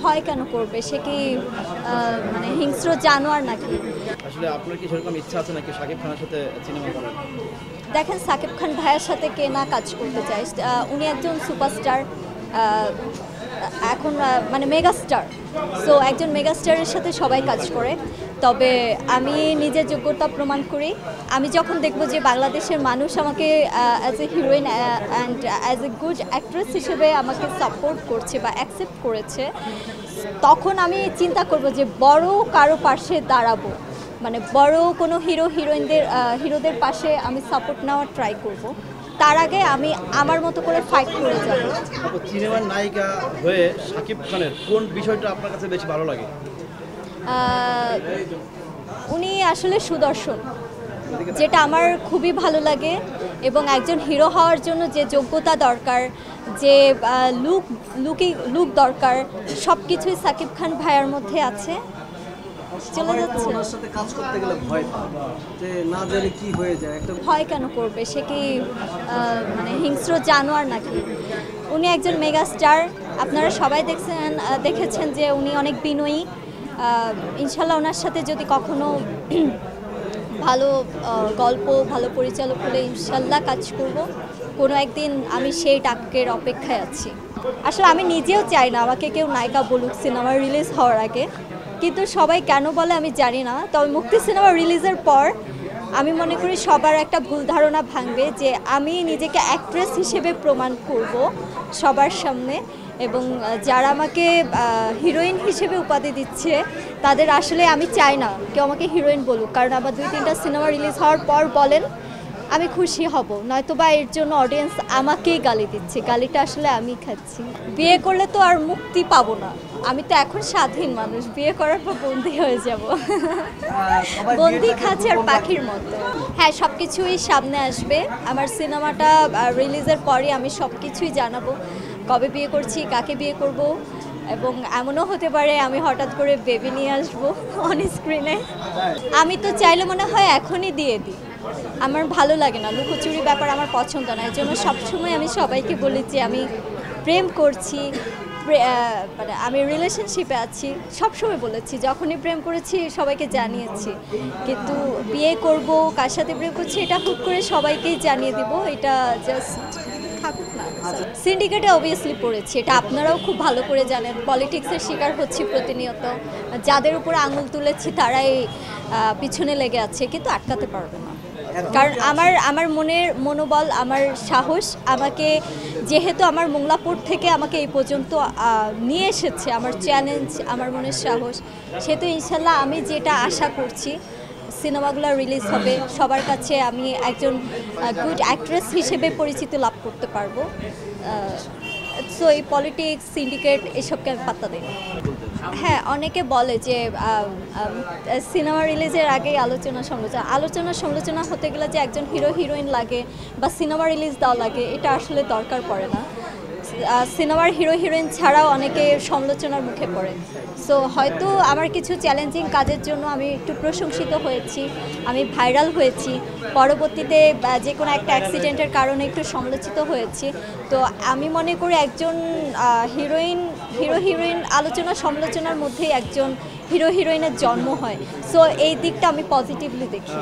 ভয় কেন করবে? সে কি মানে হিংস্র জানোয়ার নাকি? আসলে আপনার কি সেরকম ইচ্ছা আছে নাকি শাকিব খানের সাথে সিনেমা করার? দেখেন, সাকিব খান ভাইয়ের সাথে কে না কাজ করতে চায়? উনি একজন সুপারস্টার, এখন মানে মেগাস্টার। সো একজন মেগাস্টারের সাথে সবাই কাজ করে। তবে আমি নিজের যোগ্যতা প্রমাণ করি। আমি যখন দেখব যে বাংলাদেশের মানুষ আমাকে as a heroine and as a good actress হিসেবে আমাকে সাপোর্ট করছে বা অ্যাকসেপ্ট করেছে, তখন আমি চিন্তা করব যে বড় কারো পাশে দাঁড়াবো, মানে বড় কোনো হিরোদের পাশে আমি সাপোর্ট নেওয়ার ট্রাই করব। তার আগে আমি আমার মতো করে ফাইট করে যাব। সিনেমার নায়িকা হয়ে শাকিব খানের কোন বিষয়টা আপনার কাছে বেশি ভালো লাগে? উনি আসলে সুদর্শন, যেটা আমার খুবই ভালো লাগে। এবং একজন হিরো হওয়ার জন্য যে যোগ্যতা দরকার, যে লুক দরকার, সব কিছুই সাকিব খান ভাইয়ার মধ্যে আছে। চলে যাচ্ছে। ওনার সাথে কাজ করতে গেলে ভয় পায় যে না জানি কি হয়ে যায় একটা। ভয় কেন করবে? সে কি মানে হিংস্র জানোয়ার নাকি? উনি একজন মেগাস্টার। আপনারা সবাই দেখেছেন যে উনি অনেক বিনয়ী। ইনশাল্লাহ ওনার সাথে যদি কখনো ভালো গল্প, ভালো পরিচালক হলে ইনশাল্লাহ কাজ করব। কোনো একদিন আমি সেই ডাকের অপেক্ষায় আছি। আসলে আমি নিজেও চাই না আমাকে কেউ নায়িকা বলুক সিনেমা রিলিজ হওয়ার আগে, কিন্তু সবাই কেন বলে আমি জানি না। তবে মুক্তি সিনেমা রিলিজের পর আমি মনে করি সবার একটা ভুল ধারণা ভাঙবে যে আমি নিজেকে অ্যাক্ট্রেস হিসেবে প্রমাণ করব সবার সামনে। এবং যারা আমাকে হিরোইন হিসেবে উপাধি দিচ্ছে তাদের আসলে আমি চাই না কেউ আমাকে হিরোইন বলুক, কারণ আমার 2-3টা সিনেমা রিলিজ হওয়ার পর বলেন আমি খুশি হব, নয়তোবা এর জন্য অডিয়েন্স আমাকেই গালি দিচ্ছে। গালিটা আসলে আমি খাচ্ছি। বিয়ে করলে তো আর মুক্তি পাবো না। আমি তো এখন স্বাধীন মানুষ, বিয়ে করার পর বন্দি হয়ে যাব। বন্দি খাঁচার পাখির মতো। হ্যাঁ, সব কিছুই সামনে আসবে। আমার সিনেমাটা রিলিজের পরই আমি সব কিছুই জানাবো, কবে বিয়ে করছি, কাকে বিয়ে করব। এবং এমনও হতে পারে আমি হঠাৎ করে বেবি নিয়ে আসবো অন স্ক্রিনে। আমি তো চাইলে মনে হয় এখনই দিয়ে দিই। আমার ভালো লাগে না, লুকোচুরি ব্যাপার আমার পছন্দ না। এর জন্য সবসময় আমি সবাইকে বলি যে আমি প্রেম করছি, মানে আমি রিলেশনশিপে আছি। সবসময় বলেছি, যখনই প্রেম করেছি সবাইকে জানিয়েছি। কিন্তু বিয়ে করব, কার সাথে প্রেম করছি এটা হুট করে সবাইকেই জানিয়ে দিব, এটা জাস্ট থাকুক না। সিন্ডিকেটে অবভিয়াসলি পড়েছি, এটা আপনারাও খুব ভালো করে জানেন। পলিটিক্সের শিকার হচ্ছি প্রতিনিয়ত। যাদের উপরে আঙুল তুলেছি তারাই পিছনে লেগে আছে, কিন্তু আটকাতে পারবে না। কারণ আমার মনের মনোবল, আমার সাহস আমাকে, যেহেতু আমার মোংলাপুর থেকে আমাকে এই পর্যন্ত নিয়ে এসেছে, আমার চ্যালেঞ্জ, আমার মনের সাহস, সেহেতু ইনশাল্লাহ আমি যেটা আশা করছি সিনেমাগুলো রিলিজ হবে, সবার কাছে আমি একজন গুড অ্যাক্ট্রেস হিসেবে পরিচিতি লাভ করতে পারবো। সো এই পলিটিক্স, সিন্ডিকেট এসবকে আমি পাত্তা দিই না। হ্যাঁ, অনেকে বলে যে সিনেমা রিলিজের আগেই আলোচনা সমালোচনা হতে গেলে যে একজন হিরোইন লাগে বা সিনেমা রিলিজ দেওয়া লাগে, এটা আসলে দরকার পড়ে না। সিনেমার হিরোইন ছাড়াও অনেকে সমালোচনার মুখে পড়ে। সো হয়তো আমার কিছু চ্যালেঞ্জিং কাজের জন্য আমি একটু প্রশংসিত হয়েছি, আমি ভাইরাল হয়েছি, পরবর্তীতে যে কোনো একটা অ্যাক্সিডেন্টের কারণে একটু সমালোচিত হয়েছি। তো আমি মনে করি একজন হিরোইন আলোচনা সমালোচনার মধ্যেই একজন হিরোইনের জন্ম হয়। সো এই দিকটা আমি পজিটিভলি দেখি।